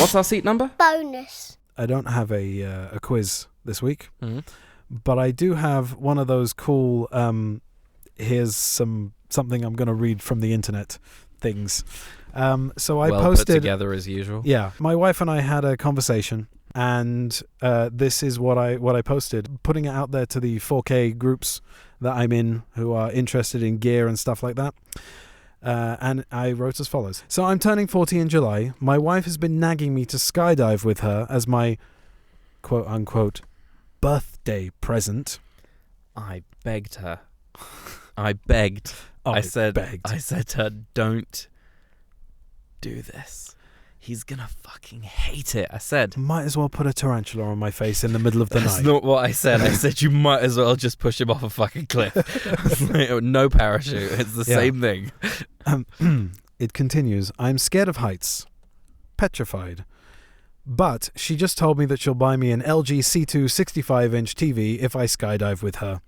What's our seat number? Bonus. I don't have a quiz this week, Mm-hmm. but I do have one of those cool, here's something I'm going to read from the internet things. So I well posted... put together as usual. Yeah. My wife and I had a conversation, and this is what I posted, putting it out there to the 4K groups that I'm in who are interested in gear and stuff like that. And I wrote as follows. So I'm turning 40 in July. My wife has been nagging me to skydive with her as my quote-unquote birthday present. I begged her. I begged. I said to her, don't do this. He's gonna fucking hate it. I said, Might as well put a tarantula on my face in the middle of the that's night. not what I said. I said you might as well just push him off a fucking cliff. No parachute. It's the same thing. It continues. I'm scared of heights. Petrified. But she just told me that she'll buy me an LG C2 65-inch TV if I skydive with her.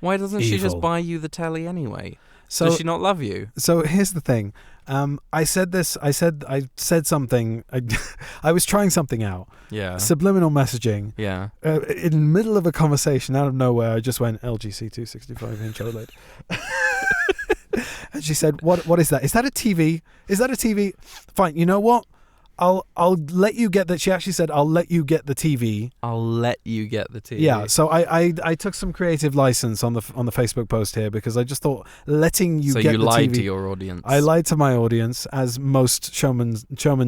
Why doesn't she just Evil. buy you the telly anyway? So, Does she not love you? So here's the thing. I said something. I was trying something out. Yeah. Subliminal messaging. Yeah. In the middle of a conversation, out of nowhere, I just went LG C2 65-inch OLED. And she said, "What is that? Is that a TV? Is that a TV? Fine. You know what? I'll let you get that." She actually said, "I'll let you get the TV." I'll let you get the TV. Yeah. So I took some creative license on the Facebook post here because I just thought letting you so get you the lied TV, to your audience. I lied to my audience, as most showmen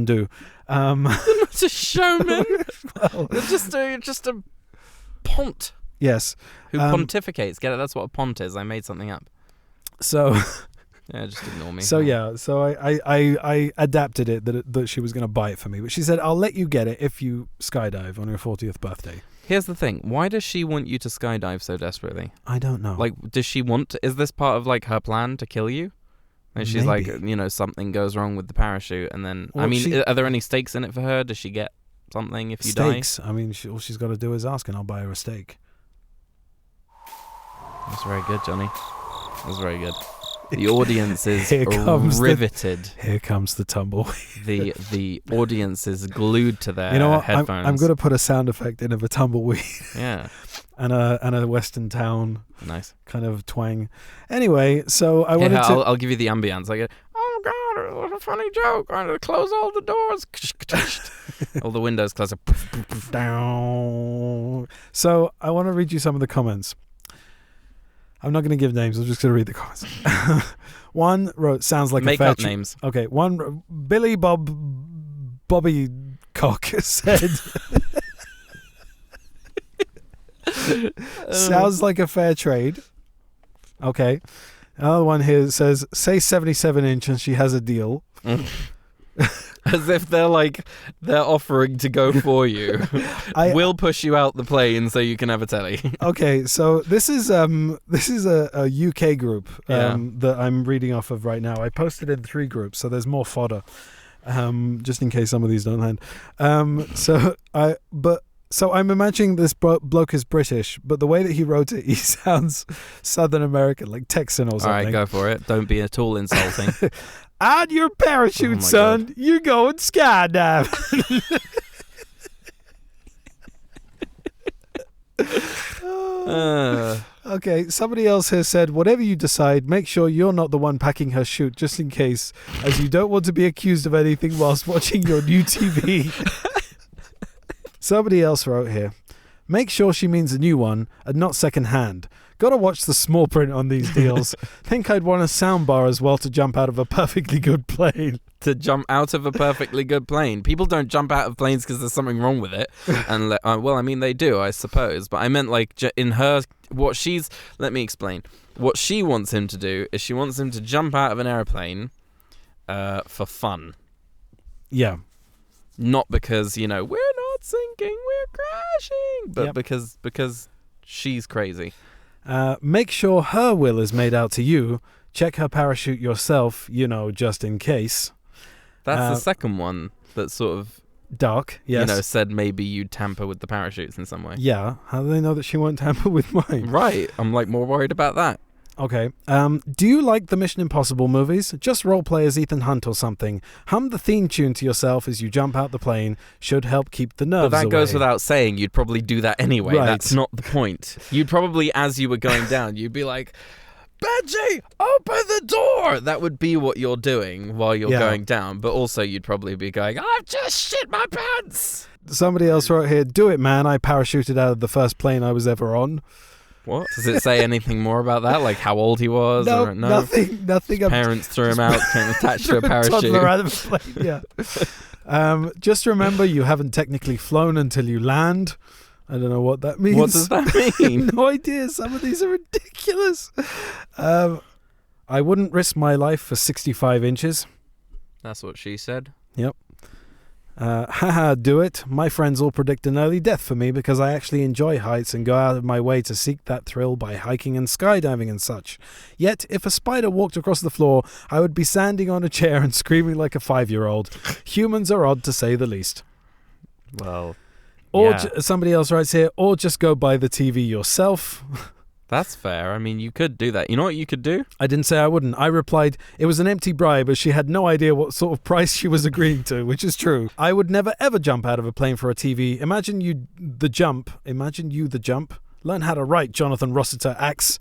do. You're not a showman. Well, You're just a pont yes. who pontificates. Get it? That's what a pont is. I made something up. So. Yeah, just ignore me. So yeah, so I adapted it that she was going to buy it for me, but she said, "I'll let you get it if you skydive on your 40th birthday." Here's the thing. Why does she want you to skydive so desperately? I don't know. Like, does she want to, is this part of, like, her plan to kill you? And she's Maybe. like, you know, something goes wrong with the parachute, and then, Well, I mean, are there any stakes in it for her? Does she get something if you Steaks. I mean, all she's got to do is ask, and I'll buy her a steak. die? That's very good, Johnny. That's very good. The audience is riveted. Here comes the tumbleweed. The audience is glued to their You know what? headphones. I'm going to put a sound effect in of a tumbleweed. Yeah. and a Western town Nice. kind of twang. Anyway, so I wanted to... I'll give you the ambience. I go, oh God, it was a funny joke. I'm going to close all the doors. All the windows close. Down. So I want to read you some of the comments. I'm not going to give names. I'm just going to read the comments. One wrote, "Sounds like Make a fair up names. Okay, one Bobby Cock said, "Sounds like a fair trade." Okay. Another one here says, "Say 77-inch and she has a deal." As if they're offering to go for you. We'll push you out the plane so you can have a telly. Okay, so this is a UK group Yeah. that I'm reading off of right now. I posted in 3 groups, so there's more fodder, just in case some of these don't land. So I'm imagining this bloke is British, but the way that he wrote it, he sounds Southern American, like Texan or something. All right, go for it. Don't be at all insulting. On your parachute, son. God. You're going skydiving. Okay, somebody else has said, "Whatever you decide, make sure you're not the one packing her chute, just in case, as you don't want to be accused of anything whilst watching your new TV." Somebody else wrote here, "Make sure she means a new one and not second-hand. Gotta watch the small print on these deals. Think I'd want a soundbar as well to jump out of a perfectly good plane." To jump out of a perfectly good plane. People don't jump out of planes because there's something wrong with it. And well, I mean, they do, I suppose. But I meant like in her, let me explain. What she wants him to do is she wants him to jump out of an airplane for fun. Yeah. Not because, we're not sinking, we're crashing. But Yep. because she's crazy. Make sure her will is made out to you. Check her parachute yourself, just in case. That's the second one that sort of, Dark, yes. said maybe you'd tamper with the parachutes in some way. Yeah. How do they know that she won't tamper with mine? Right. I'm more worried about that. Okay. Do you like the Mission Impossible movies? Just roleplay as Ethan Hunt or something. Hum the theme tune to yourself as you jump out the plane. Should help keep the nerves But that away. goes without saying. You'd probably do that anyway. Right. That's not the point. You'd probably, as you were going down, you'd be like, Benji, open the door! That would be what you're doing while you're going down. But also you'd probably be going, I've just shit my pants! Somebody else wrote here, do it, man. I parachuted out of the first plane I was ever on. What? Does it say anything more about that? Like how old he was? No, or, no? nothing. His parents threw him out, came attached to a parachute. Toddler out of a plane, yeah. Just remember, you haven't technically flown until you land. I don't know what that means. What does that mean? No idea. Some of these are ridiculous. I wouldn't risk my life for 65 inches. That's what she said. Yep. Haha, do it. My friends all predict an early death for me because I actually enjoy heights and go out of my way to seek that thrill by hiking and skydiving and such. Yet, if a spider walked across the floor, I would be standing on a chair and screaming like a 5-year-old. Humans are odd to say the least. Well, Or somebody else writes here, or just go buy the TV yourself. that's fair. I mean, you could do that. You know what you could do? I didn't say I wouldn't. I replied, it was an empty bribe as she had no idea what sort of price she was agreeing to, which is true. I would never ever jump out of a plane for a TV. Imagine you the jump. Learn how to write, Jonathan Rossiter Axe.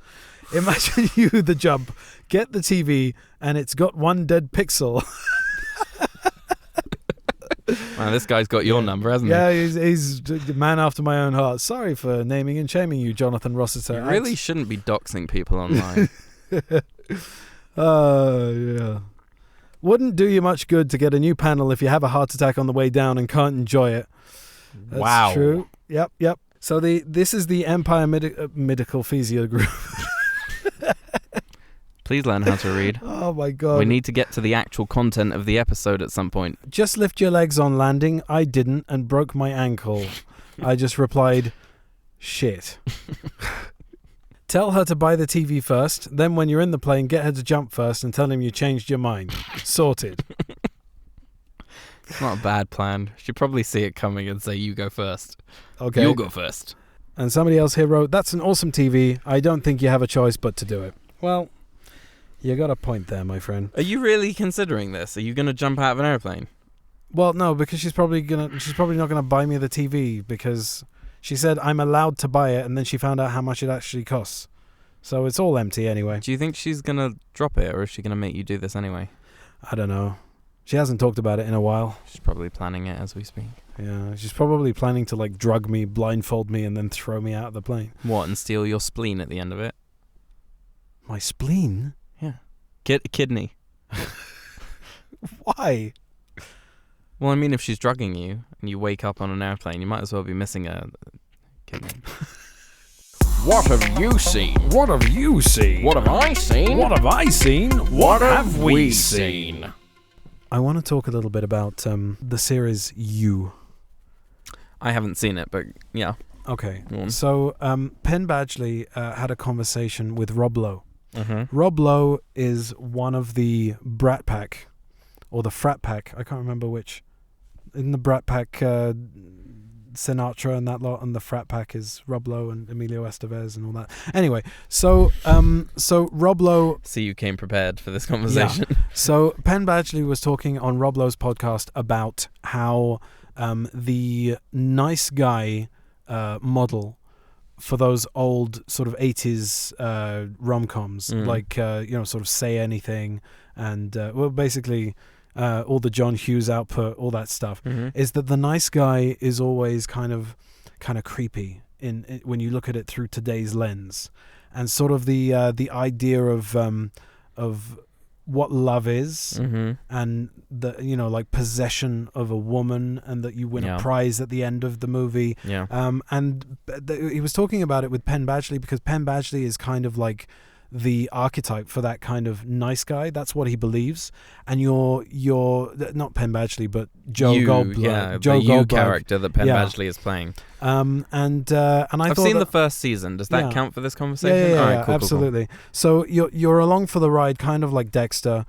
Imagine you the jump. Get the TV and it's got one dead pixel. Man, this guy's got your number, hasn't he? Yeah, he's a man after my own heart. Sorry for naming and shaming you, Jonathan Rossiter. You really shouldn't be doxing people online. Yeah. Wouldn't do you much good to get a new panel if you have a heart attack on the way down and can't enjoy it. That's wow. True. Yep. So this is the Empire Medical Physio Group. Please learn how to read. Oh my God. We need to get to the actual content of the episode at some point. Just lift your legs on landing. I didn't and broke my ankle. I just replied, shit. Tell her to buy the TV first. Then when you're in the plane, get her to jump first and tell him you changed your mind. Sorted. It's not a bad plan. She'd probably see it coming and say, you go first. Okay. You'll go first. And somebody else here wrote, that's an awesome TV. I don't think you have a choice but to do it. Well, you got a point there, my friend. Are you really considering this? Are you going to jump out of an airplane? Well, no, because she's probably not gonna buy me the TV because she said I'm allowed to buy it, and then she found out how much it actually costs. So it's all empty anyway. Do you think she's going to drop it, or is she going to make you do this anyway? I don't know. She hasn't talked about it in a while. She's probably planning it as we speak. Yeah, she's probably planning to like drug me, blindfold me, and then throw me out of the plane. What, and steal your spleen at the end of it? My spleen? Yeah. Get a kidney. Why? Well, I mean, if she's drugging you and you wake up on an airplane, you might as well be missing a kidney. What have you seen? What have you seen? What have I seen? What have I seen? What have we seen? I want to talk a little bit about the series You. I haven't seen it, but yeah. Okay. Go on. So Penn Badgley had a conversation with Rob Lowe. Mm-hmm. Rob Lowe is one of the Brat Pack, or the Frat Pack. I can't remember which. In the Brat Pack, Sinatra and that lot, and the Frat Pack is Rob Lowe and Emilio Estevez and all that. Anyway, so Rob Lowe. See, you came prepared for this conversation. Yeah. So Penn Badgley was talking on Rob Lowe's podcast about how the nice guy model for those old sort of 80's rom-coms, like, sort of Say Anything and, basically all the John Hughes output, all that stuff, is that the nice guy is always kind of creepy in when you look at it through today's lens. And sort of the idea of what love is, and the like possession of a woman, and that you win a prize at the end of the movie. And he was talking about it with Penn Badgley because Penn Badgley is kind of like the archetype for that kind of nice guy. That's what he believes. And you're not Penn Badgley, but Joe Goldberg. Joe Goldberg character that Penn Badgley is playing. And I've seen the first season. Does that count for this conversation? Yeah, All right, cool, absolutely. Cool. So you're along for the ride, kind of like Dexter.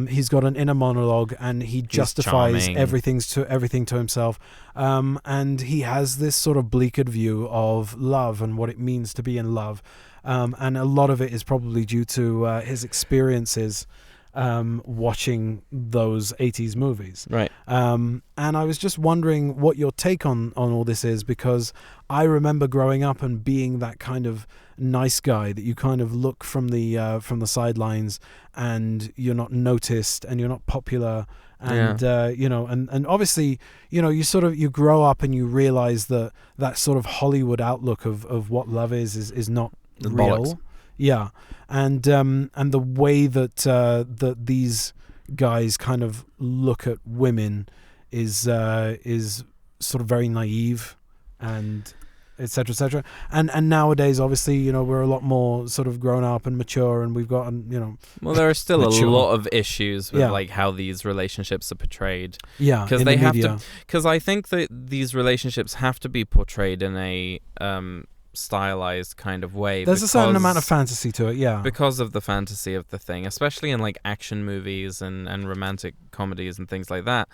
He's got an inner monologue, and he justifies everything to himself. And he has this sort of bleaked view of love and what it means to be in love. and a lot of it is probably due to his experiences watching those 80s movies. Right. And I was just wondering what your take on all this is, because I remember growing up and being that kind of nice guy that you kind of look from the sidelines, and you're not noticed and you're not popular, and and obviously you grow up and you realize that sort of Hollywood outlook of what love is not The real. bollocks. Yeah, and the way that these guys kind of look at women is sort of very naive, and etc. And nowadays, obviously, we're a lot more sort of grown up and mature, and we've got Well, there are still Mature. a lot of issues with Yeah. like how these relationships are portrayed. yeah, Because in they the have media. to. Because I think that these relationships have to be portrayed in a stylized kind of way. There's a certain amount of because- fantasy to it. Yeah, because of the fantasy of the thing, especially in like action movies and romantic comedies and things like that.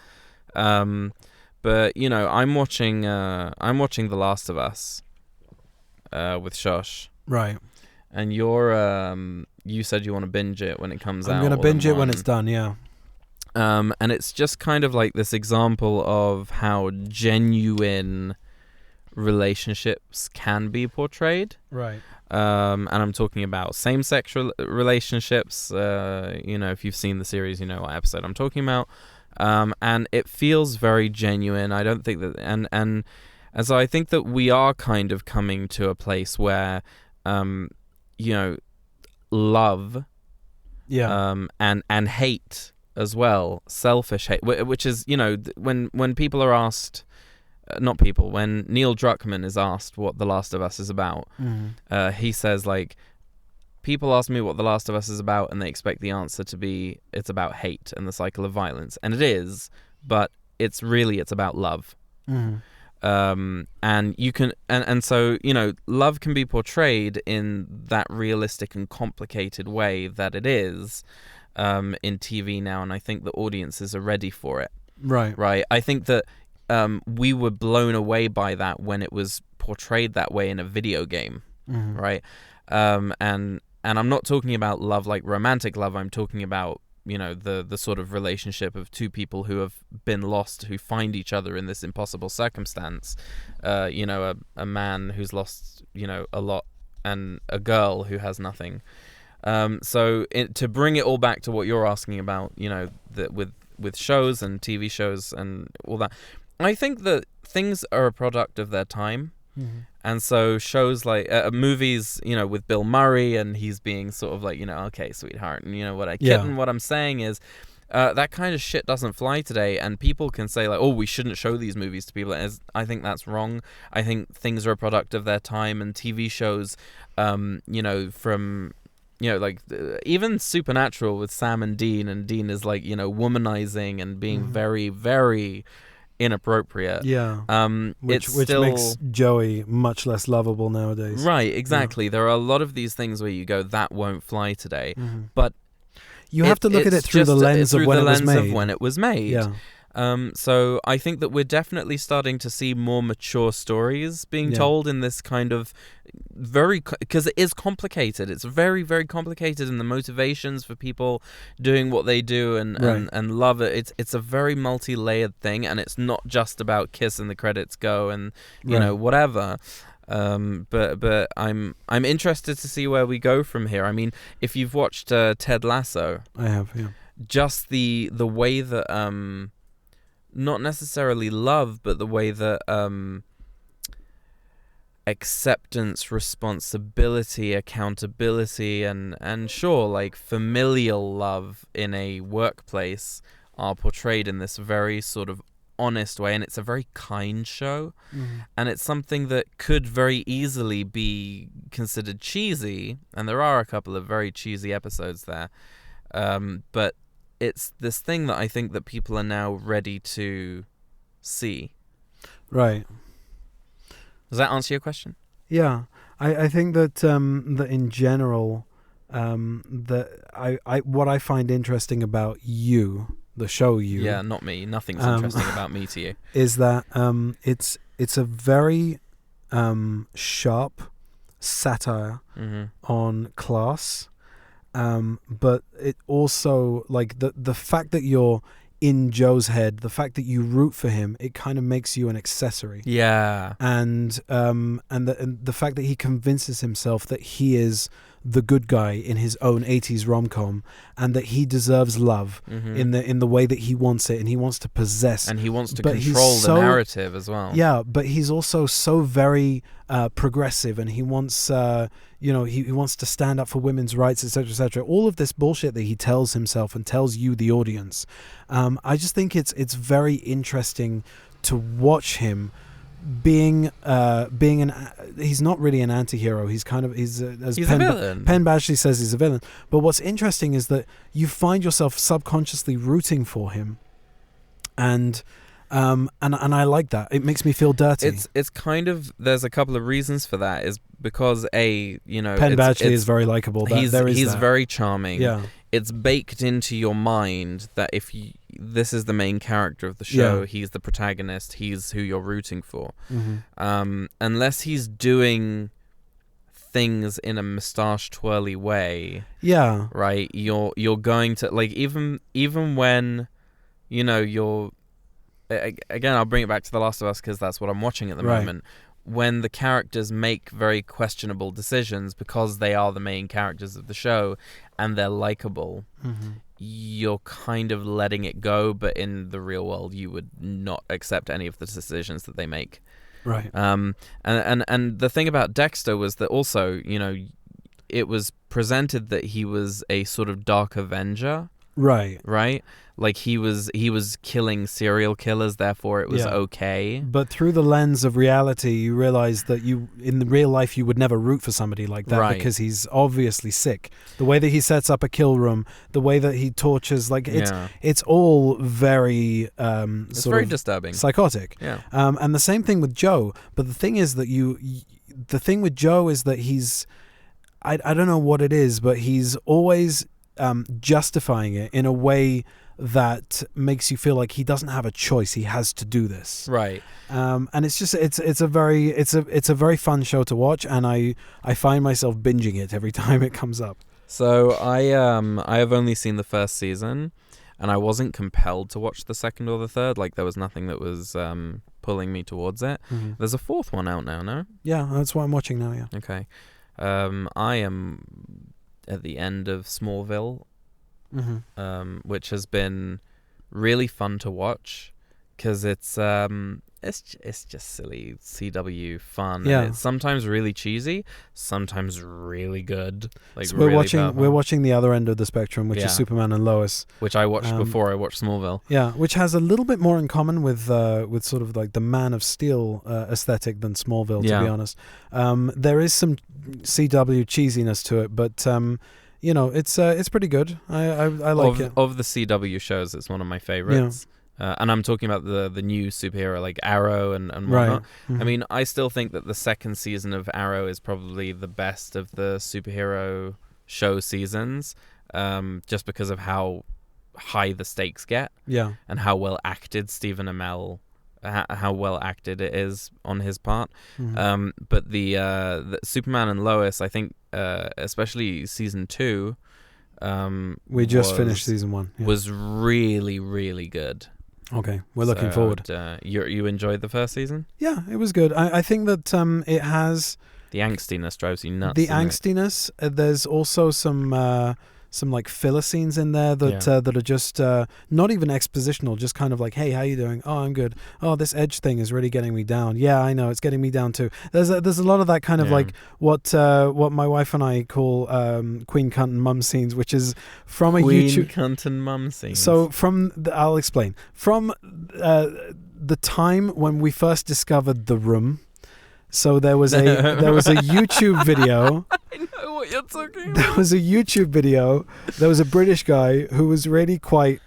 But I'm watching The Last of Us with Shosh, right. and you said you want to binge it when it comes out. I'm gonna all in binge it when one. it's done. Yeah, And it's just kind of like this example of how genuine relationships can be portrayed. right. And I'm talking about same-sex relationships. If you've seen the series, you know what episode I'm talking about. And it feels very genuine. I don't think that, and so I think that we are kind of coming to a place where, love, Yeah, and hate as well, selfish hate, which is when people are asked. When Neil Druckmann is asked what The Last of Us is about, he says, like, people ask me what The Last of Us is about and they expect the answer to be it's about hate and the cycle of violence. And it is, but it's about love. And you can, and so, love can be portrayed in that realistic and complicated way that it is in TV now. And I think the audiences are ready for it. right. I think that we were blown away by that when it was portrayed that way in a video game, right? And I'm not talking about love like romantic love. I'm talking about the sort of relationship of two people who have been lost, who find each other in this impossible circumstance. A man who's lost a lot, and a girl who has nothing. So to bring it all back to what you're asking about, that with shows and TV shows and all that. I think that things are a product of their time. And so shows like movies, with Bill Murray, and he's being sort of like, okay, sweetheart, and what I get, and what I'm saying is that kind of shit doesn't fly today, and people can say like, oh, we shouldn't show these movies to people. I think that's wrong. I think things are a product of their time, and TV shows, from even Supernatural with Sam and Dean is like, womanizing and being very, very inappropriate. Yeah. Which still makes Joey much less lovable nowadays. Right, exactly. There are a lot of these things where you go, that won't fly today. But you have to look at it through the lens of when it was made. Yeah. So I think that we're definitely starting to see more mature stories being told in this kind of because it is complicated. It's very, very complicated, and the motivations for people doing what they do and love it. It's a very multi-layered thing, and it's not just about kiss and the credits go and whatever. But I'm interested to see where we go from here. I mean, if you've watched Ted Lasso, I have. Yeah. Just the way that not necessarily love, but the way that acceptance, responsibility, accountability, and sure, like familial love in a workplace are portrayed in this very sort of honest way, and it's a very kind show, and it's something that could very easily be considered cheesy, and there are a couple of very cheesy episodes there, but it's this thing that I think that people are now ready to see. Right. Does that answer your question? Yeah, I think that that in general, that what I find interesting about you, the show You, yeah, not me. Nothing's interesting about me to you. is that it's a very sharp satire Mm-hmm. on class, but it also, like, the fact that you're in Joe's head, the fact that you root for him, it kind of makes you an accessory. Yeah. And the fact that he convinces himself that he is the good guy in his own 80s rom-com, and that he deserves love Mm-hmm. in the way that he wants it, and he wants to possess, And he wants to but he's control the so- narrative as well. yeah, but he's also so very progressive, and he wants he wants to stand up for women's rights, etc., etc. All of this bullshit that he tells himself and tells you, the audience. I just think it's very interesting to watch him being he's not really an anti-hero. He's kind of as He's Penn, a villain. Penn Badgley says he's a villain. But what's interesting is that you find yourself subconsciously rooting for him, and I like that. It makes me feel dirty. It's kind of, there's a couple of reasons for that. Is because Penn Badgley is very likable. He's very charming. Yeah. It's baked into your mind that if this is the main character of the show, Yeah. he's the protagonist, he's who you're rooting for. Mm-hmm. Unless he's doing things in a moustache twirly way, Yeah. right? You're going to, like, even when you're, again, I'll bring it back to The Last of Us because that's what I'm watching at the Right. moment. When the characters make very questionable decisions because they are the main characters of the show and they're likable, Mm-hmm. you're kind of letting it go, but in the real world you would not accept any of the decisions that they make. Right. And the thing about Dexter was that also, it was presented that he was a sort of dark avenger, Right. right? Like he was killing serial killers, therefore it was Yeah. okay. But through the lens of reality, you realize that in the real life, you would never root for somebody like that, Right. because he's obviously sick. The way that he sets up a kill room, the way that he tortures, like it's all very It's sort very of disturbing. psychotic. Yeah. And the same thing with Joe. But the thing is that the thing with Joe is that he's, I don't know what it is, but he's always justifying it in a way that makes you feel like he doesn't have a choice. He has to do this. Right. And it's just it's a very fun show to watch, and I find myself binging it every time it comes up. So I have only seen the first season, and I wasn't compelled to watch the second or the third. Like there was nothing that was pulling me towards it. Mm-hmm. There's a fourth one out now, no? Yeah, that's what I'm watching now. Yeah. Okay. I am at the end of Smallville, which has been really fun to watch because it's just silly CW fun. Yeah. And it's sometimes really cheesy, sometimes really good. Like So really we're watching the other end of the spectrum, which Yeah. is Superman and Lois. which I watched before I watched Smallville. Yeah, which has a little bit more in common with sort of like the Man of Steel aesthetic than Smallville, to Yeah. be honest. There is some CW cheesiness to it, but it's pretty good. I like it. Of the CW shows, it's one of my favorites. And I'm talking about the new superhero like Arrow and whatnot. Right. Mhm. I mean, I still think that the second season of Arrow is probably the best of the superhero show seasons, just because of how high the stakes get Yeah. and how well acted Stephen Amell, how well acted it is on his part. Mhm. But the Superman and Lois, I think, especially season 2, We just finished season 1. Yeah. was really, really good. Okay, we're looking So, forward. You enjoyed the first season? Yeah, it was good. I think that it has The angstiness drives you nuts. the doesn't it? angstiness. There's also some like filler scenes in there that that are just not even expositional, just kind of like, hey, how you doing? Oh, I'm good. Oh, this edge thing is really getting me down. Yeah, I know, it's getting me down too. There's a lot of that kind of Yeah. like what my wife and I call Queen Cunt and Mum scenes, which is from a Queen YouTube. cunt and mum scenes. So I'll explain. From the time when we first discovered The Room. So there was a YouTube video. I know what you're talking There about. was a YouTube video. There was a British guy who was really quite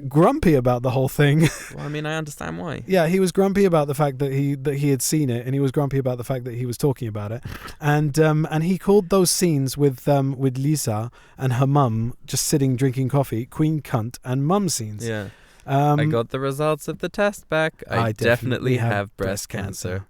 grumpy about the whole thing. Well, I mean, I understand why. Yeah, he was grumpy about the fact that he had seen it, and he was grumpy about the fact that he was talking about it, and he called those scenes with Lisa and her mum just sitting drinking coffee Queen Cunt and Mum scenes. Yeah. I got the results of the test back. I definitely have breast cancer.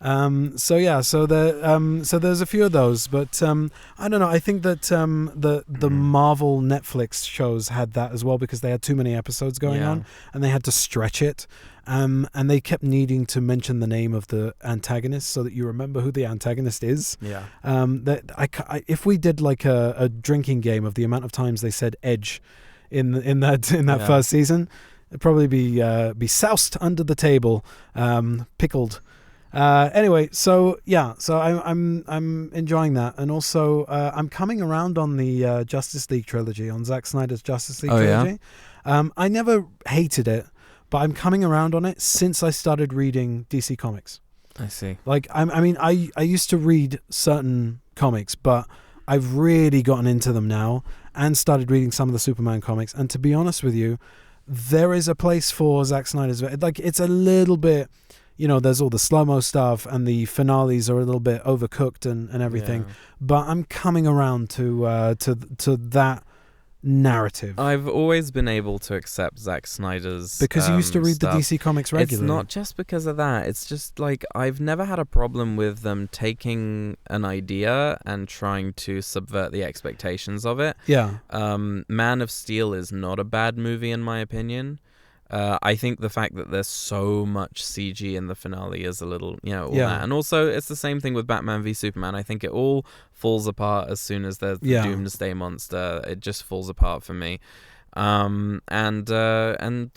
So yeah, so there's a few of those, but I don't know. I think that the Marvel Netflix shows had that as well because they had too many episodes going on, and they had to stretch it. And they kept needing to mention the name of the antagonist so that you remember who the antagonist is. Yeah. If we did like a drinking game of the amount of times they said Edge in that first season, it'd probably be soused under the table, pickled. Anyway, so I'm enjoying that, and also I'm coming around on the Justice League trilogy, on Zack Snyder's Justice League trilogy. Yeah? I never hated it, but I'm coming around on it since I started reading DC Comics. I see. Like I used to read certain comics, but I've really gotten into them now and started reading some of the Superman comics. And to be honest with you, there is a place for Zack Snyder's. Like it's a little bit. There's all the slow-mo stuff and the finales are a little bit overcooked and everything. Yeah. But I'm coming around to that narrative. I've always been able to accept Zack Snyder's because you used to read stuff. The DC Comics regularly. It's not just because of that. It's just like I've never had a problem with them taking an idea and trying to subvert the expectations of it. Yeah. Man of Steel is not a bad movie in my opinion. I think the fact that there's so much CG in the finale is a little, that. And also it's the same thing with Batman v Superman. I think it all falls apart as soon as there's the Doomsday Monster. It just falls apart for me. And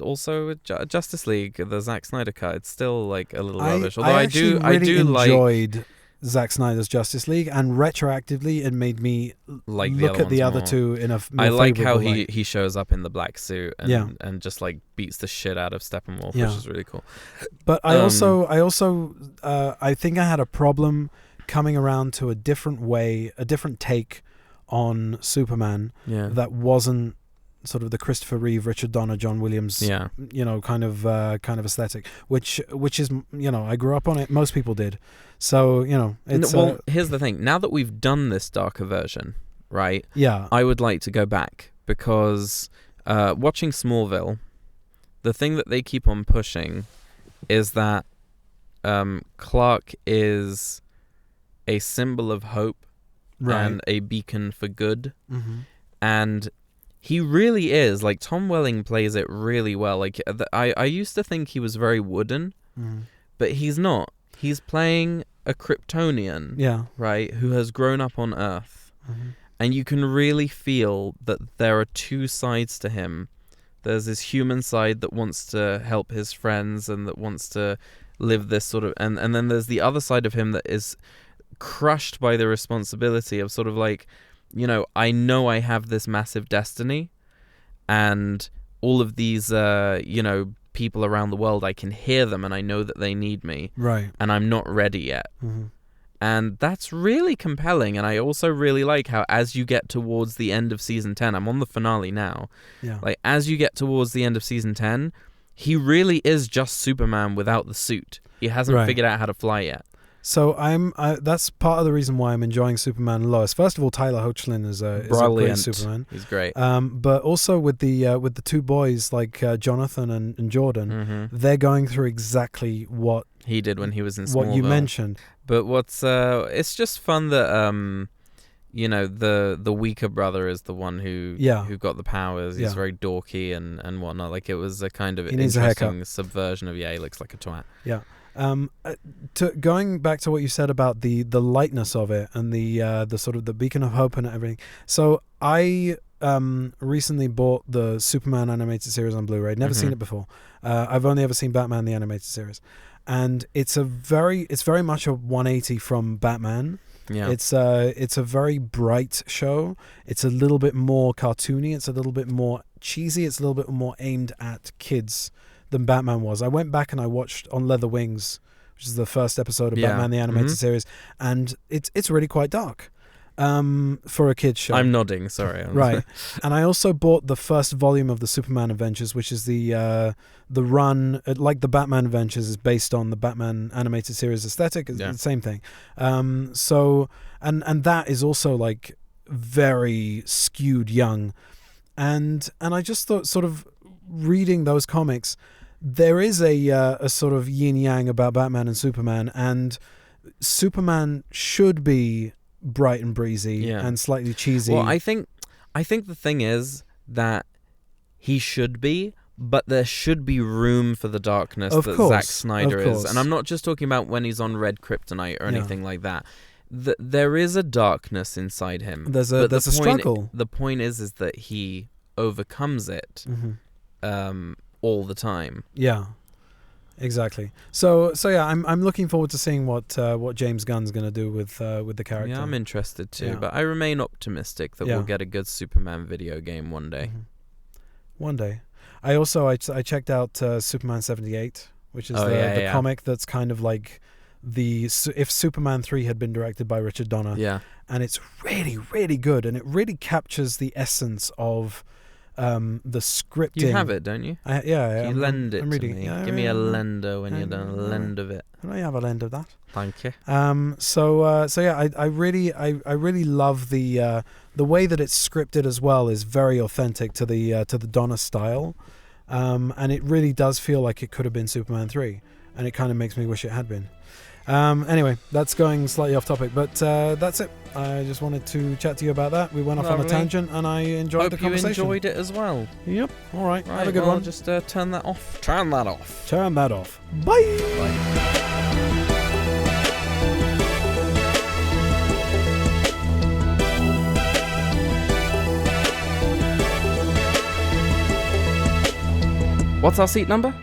also Justice League, the Zack Snyder cut, it's still like a little rubbish. Although I do enjoyed Zack Snyder's Justice League, and retroactively it made me look at the other two in a more I like how light. he shows up in the black suit and just like beats the shit out of Steppenwolf, which is really cool. But I also I think I had a problem coming around to a different take on Superman that wasn't sort of the Christopher Reeve, Richard Donner, John Williams, kind of aesthetic, which is, I grew up on it. Most people did. So, it's... Well, here's the thing. Now that we've done this darker version, right? Yeah. I would like to go back because watching Smallville, the thing that they keep on pushing is that Clark is a symbol of hope and a beacon for good. Mm-hmm. And he really is. Like, Tom Welling plays it really well. Like, I used to think he was very wooden, but he's not. He's playing a Kryptonian, right, who has grown up on Earth. Mm-hmm. And you can really feel that there are two sides to him. There's this human side that wants to help his friends and that wants to live this sort of... And then there's the other side of him that is crushed by the responsibility of sort of like, I know I have this massive destiny and all of these, people around the world, I can hear them and I know that they need me. Right. And I'm not ready yet. Mm-hmm. And that's really compelling. And I also really like how as you get towards the end of season 10, I'm on the finale now. Yeah. Like as you get towards the end of season 10, he really is just Superman without the suit. He hasn't figured out how to fly yet. So that's part of the reason why I'm enjoying Superman and Lois. First of all, Tyler Hoechlin is a great Superman. He's great. But also with the two boys like Jonathan and Jordan, they're going through exactly what he did when he was in Smallville. What you mentioned. But it's just fun that the weaker brother is the one who got the powers. He's very dorky and whatnot. Like it was a kind of interesting subversion of he looks like a twat. Yeah. Going back to what you said about the lightness of it and the sort of the beacon of hope and everything. So I recently bought the Superman animated series on Blu-ray. Never seen it before. I've only ever seen Batman the animated series, and it's very much a 180 from Batman. Yeah. It's a very bright show. It's a little bit more cartoony. It's a little bit more cheesy. It's a little bit more aimed at kids than Batman was. I went back and I watched On Leather Wings, which is the first episode of Batman the animated series, and it's really quite dark for a kid's show. I'm nodding, sorry. Right. And I also bought the first volume of the Superman Adventures, which is the run, like the Batman Adventures is based on the Batman animated series aesthetic. It's the same thing. So that is also like very skewed young. And I just thought sort of reading those comics, there is a sort of yin yang about Batman and Superman, and Superman should be bright and breezy and slightly cheesy. Well, I think the thing is that he should be, but there should be room for the darkness Zack Snyder is. And I'm not just talking about when he's on Red Kryptonite or anything like that. There is a darkness inside him. There's a struggle. The point is that he overcomes it all the time. Yeah, exactly. So yeah, I'm looking forward to seeing what James Gunn's going to do with the character. Yeah, I'm interested too, but I remain optimistic that we'll get a good Superman video game one day. One day. I checked out Superman 78, which is the comic that's kind of like if Superman 3 had been directed by Richard Donner. Yeah. And it's really, really good, and it really captures the essence of the scripting. You have it, don't you? Yeah. You lend it I'm reading to me. it. Give me a lender when you're done. A lend of it. Can I have a lend of that? Thank you. So yeah, I really love the way that it's scripted as well. Is very authentic to the Donner style, and it really does feel like it could have been Superman 3, and it kind of makes me wish it had been. Anyway, that's going slightly off topic, but that's it. I just wanted to chat to you about that. We went off on a tangent, and I enjoyed the conversation. Hope you enjoyed it as well. Yep. All right. Have a good one. Just turn that off. Turn that off. Turn that off. Bye. What's our seat number?